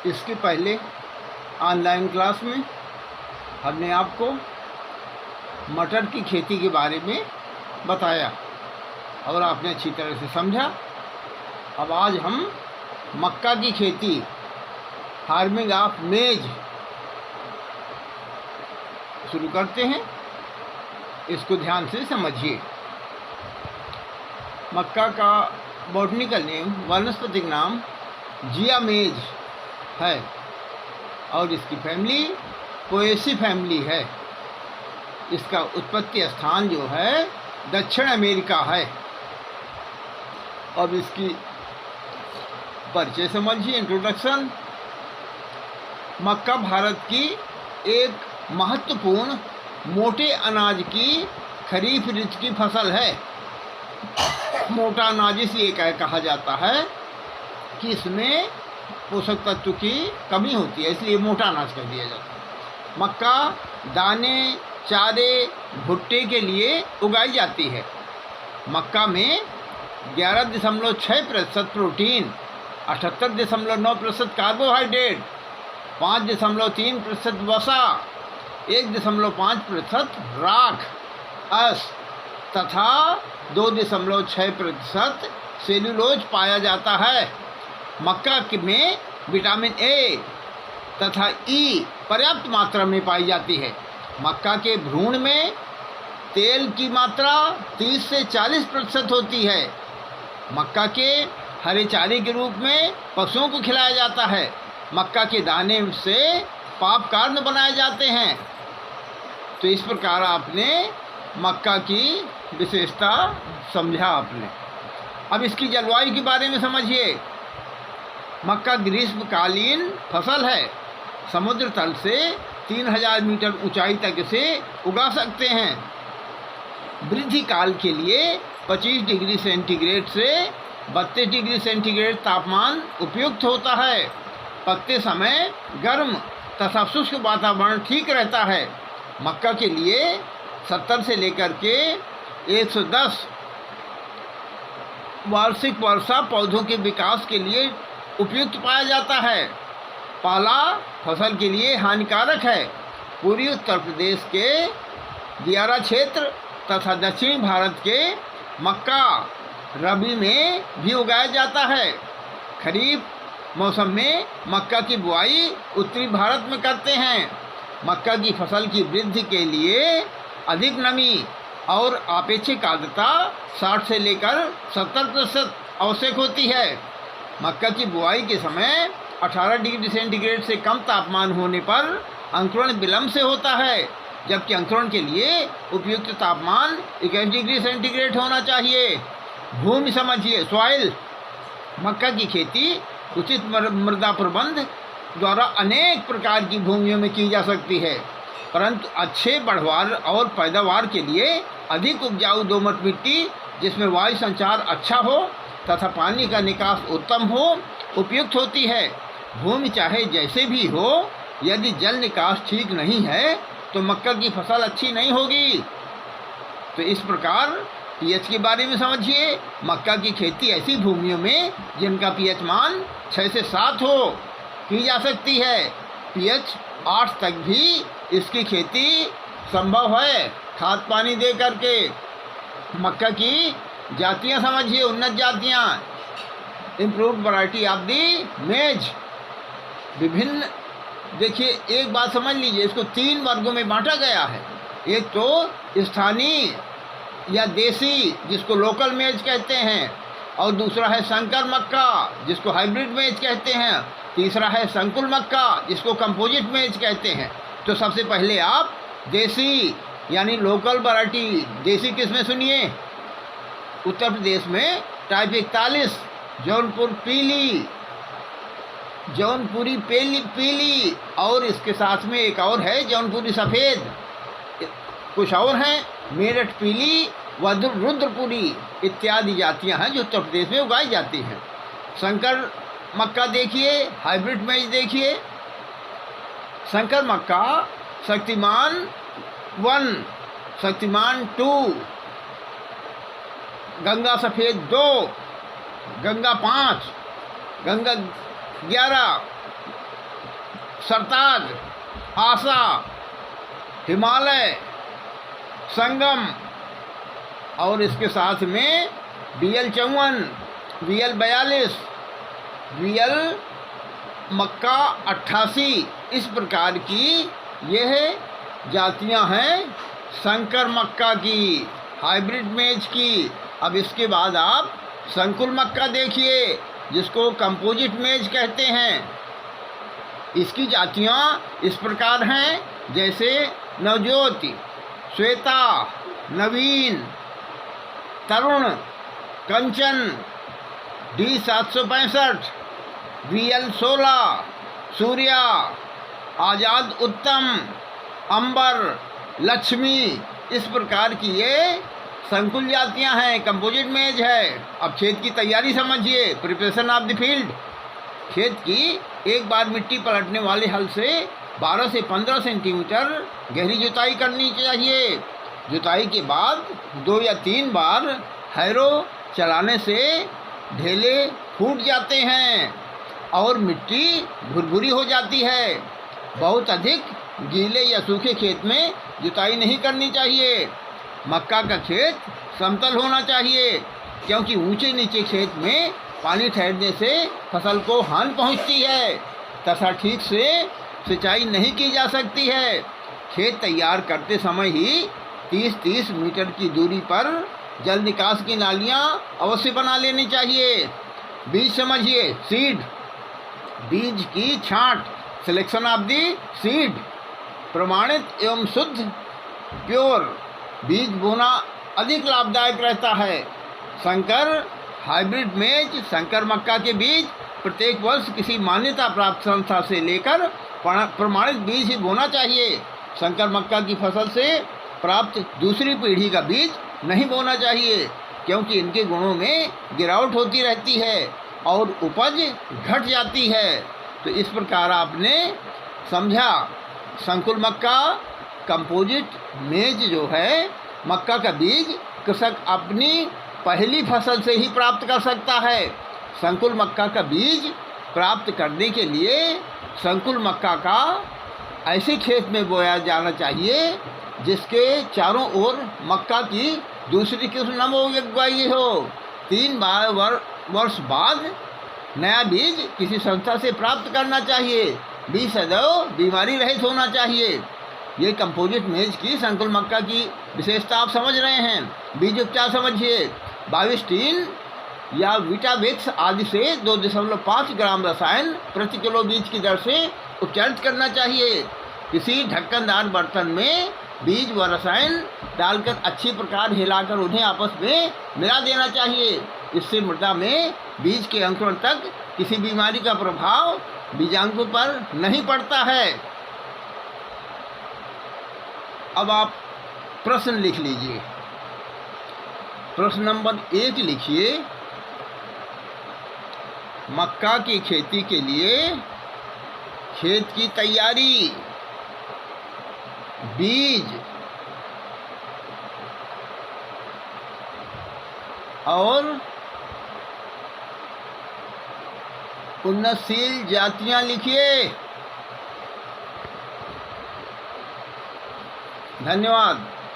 इसके पहले online class में हमने आपको मटर की खेती के बारे में बताया और आपने अच्छी तरह से समझा। अब आज हम मक्का की खेती, फार्मिंग ऑफ मेज शुरू करते हैं। इसको ध्यान से समझिए। मक्का का बॉटनिकल नेम, वानस्पतिक नाम जिया मेज है और इसकी फैमिली पोएसी फैमिली है। इसका उत्पत्ति स्थान जो है दक्षिण अमेरिका है। अब इसकी परिचय समझिए, इंट्रोडक्शन। मक्का भारत की एक महत्वपूर्ण मोटे अनाज की खरीफ ऋतु की फसल है। मोटा अनाज इसलिए कहा जाता है कि इसमें पोषक तत्व की कमी होती है, इसलिए मोटा अनाज कह दिया जाता है। मक्का दाने, चारे, भुट्टे के लिए उगाई जाती है। मक्का में 11.6% प्रोटीन, 78.9% कार्बोहाइड्रेट, 5.3% वसा, 1.5% राख अस तथा 2.6% सेल्यूलोज पाया जाता है। मक्का में विटामिन ए तथा ई पर्याप्त मात्रा में पाई जाती है। मक्का के भ्रूण में तेल की मात्रा 30 से 40% होती है। मक्का के हरे चारे के रूप में पशुओं को खिलाया जाता है। मक्का के दाने से पाप कारण बनाए जाते हैं। तो इस प्रकार आपने मक्का की विशेषता समझा आपने। अब इसकी जलवायु के बारे में समझिए। मक्का ग्रीष्मकालीन फसल है। समुद्र तल से 3000 मीटर ऊंचाई तक इसे उगा सकते हैं। वृद्धि काल के लिए 25 डिग्री सेंटीग्रेड से 32 डिग्री सेंटीग्रेड तापमान उपयुक्त होता है। पकते समय गर्म तथा शुष्क वातावरण ठीक रहता है। मक्का के लिए 70 से लेकर के 110 वार्षिक वर्षा पौधों के विकास के लिए उपयुक्त पाया जाता है। पाला फसल के लिए हानिकारक है। पूर्वी उत्तर प्रदेश के दियारा क्षेत्र तथा दक्षिणी भारत के मक्का रबी में भी उगाया जाता है। खरीफ मौसम में मक्का की बुआई उत्तरी भारत में करते हैं। मक्का की फसल की वृद्धि के लिए अधिक नमी और आपेक्षिक आर्द्रता 60 से लेकर 70% आवश्यक होती है। मक्का की बुआई के समय 18 डिग्री सेंटीग्रेड से कम तापमान होने पर अंकुरण विलंब से होता है, जबकि अंकुरण के लिए उपयुक्त तापमान 21 डिग्री सेंटीग्रेड होना चाहिए। भूमि समझिए, सॉइल। मक्का की खेती उचित मृदा प्रबंध द्वारा अनेक प्रकार की भूमियों में की जा सकती है, परंतु अच्छे बढ़वार और पैदावार के लिए अधिक उपजाऊ दोमट मिट्टी जिसमें वायु संचार अच्छा हो तथा पानी का निकास उत्तम हो उपयुक्त होती है। भूमि चाहे जैसे भी हो, यदि जल निकास ठीक नहीं है तो मक्का की फसल अच्छी नहीं होगी। तो इस प्रकार पीएच के बारे में समझिए। मक्का की खेती ऐसी भूमियों में जिनका पीएच मान 6 से 7 हो की जा सकती है। पीएच 8 तक भी इसकी खेती संभव है, खाद पानी दे करके। मक्का की जातियां समझिए, उन्नत जातियां। इम्प्रूव्ड वैरायटी ऑफ दी मेज। विभिन्न, देखिए एक बात समझ लीजिए, इसको 3 वर्गों में बांटा गया है। एक तो स्थानीय या देसी जिसको लोकल मेज कहते हैं, और दूसरा है संकर मक्का जिसको हाइब्रिड मेज कहते हैं, तीसरा है संकुल मक्का जिसको कंपोजिट मेज कहते हैं। तो सबसे पहले आप देसी यानी लोकल वैरायटी, देसी किस्में सुनिए। उत्तर प्रदेश में टाइप 41 जौनपुर पीली, जौनपुरी पीली और इसके साथ में एक और है जौनपुरी सफ़ेद। कुछ और हैं मेरठ पीली व रुद्रपुरी इत्यादि जातियां हैं जो उत्तर प्रदेश में उगाई जाती हैं। संकर मक्का देखिए, हाइब्रिड मेज देखिए। संकर मक्का शक्तिमान 1, शक्तिमान 2, गंगा सफ़ेद 2, गंगा 5, गंगा 11, सरताज, आशा, हिमालय, संगम और इसके साथ में BL-54, BL-42, BL मक्का 88, इस प्रकार की यह जातियां हैं संकर मक्का की, हाइब्रिड मेज की। अब इसके बाद आप संकुल मक्का देखिए, जिसको कंपोजिट मेज कहते हैं। इसकी जातियां इस प्रकार हैं, जैसे नवज्योति, श्वेता, नवीन, तरुण, कंचन, D-765, BL-16, सूर्या, आज़ाद उत्तम, अंबर, लक्ष्मी, इस प्रकार की ये संकुल जातियां हैं, कंपोजिट मेज है। अब खेत की तैयारी समझिए, प्रिपरेशन ऑफ द फील्ड। खेत की एक बार मिट्टी पलटने वाले हल से 12 से 15 सेंटीमीटर गहरी जुताई करनी चाहिए। जुताई के बाद 2 या 3 बार हैरो चलाने से ढेले फूट जाते हैं और मिट्टी भुरभुरी हो जाती है। बहुत अधिक गीले या सूखे खेत में जुताई नहीं करनी चाहिए। मक्का का खेत समतल होना चाहिए, क्योंकि ऊंचे नीचे खेत में पानी ठहरने से फसल को हानि पहुंचती है तथा ठीक से सिंचाई नहीं की जा सकती है। खेत तैयार करते समय ही 30-30 मीटर की दूरी पर जल निकास की नालियां अवश्य बना लेनी चाहिए। बीज समझिए, सीड, बीज की छांट, सिलेक्शन ऑफ दी सीड, प्रमाणित एवं शुद्ध प्योर बीज बोना अधिक लाभदायक रहता है। संकर हाइब्रिड मेज संकर मक्का के बीज प्रत्येक वर्ष किसी मान्यता प्राप्त संस्था से लेकर प्रमाणित बीज ही बोना चाहिए। संकर मक्का की फसल से प्राप्त दूसरी पीढ़ी का बीज नहीं बोना चाहिए, क्योंकि इनके गुणों में गिरावट होती रहती है और उपज घट जाती है। तो इस प्रकार आपने समझा, संकुल मक्का, कंपोजिट मेज जो है मक्का का बीज कृषक अपनी पहली फसल से ही प्राप्त कर सकता है। संकुल मक्का का बीज प्राप्त करने के लिए संकुल मक्का का ऐसे खेत में बोया जाना चाहिए जिसके चारों ओर मक्का की दूसरी किस्म न उगाई हो। 3 वर्ष बाद नया बीज किसी संस्था से प्राप्त करना चाहिए। बीज सदैव बीमारी रहित होना चाहिए। ये कंपोजिट मेज की संकुल मक्का की विशेषता आप समझ रहे हैं। बीज उपचार समझिए, 22 या वीटावेक्स आदि से 2.5 ग्राम रसायन प्रति किलो बीज की दर से उपचारित करना चाहिए। किसी ढक्कनदार बर्तन में बीज व रसायन डालकर अच्छी प्रकार हिलाकर उन्हें आपस में मिला देना चाहिए। इससे मृदा में बीज के अंकुरण तक किसी बीमारी का प्रभाव बीजांकुर पर नहीं पड़ता है। अब आप प्रश्न लिख लीजिए। प्रश्न नंबर 1 लिखिए, मक्का की खेती के लिए खेत की तैयारी, बीज और उन्नतशील जातियां लिखिए। धन्यवाद।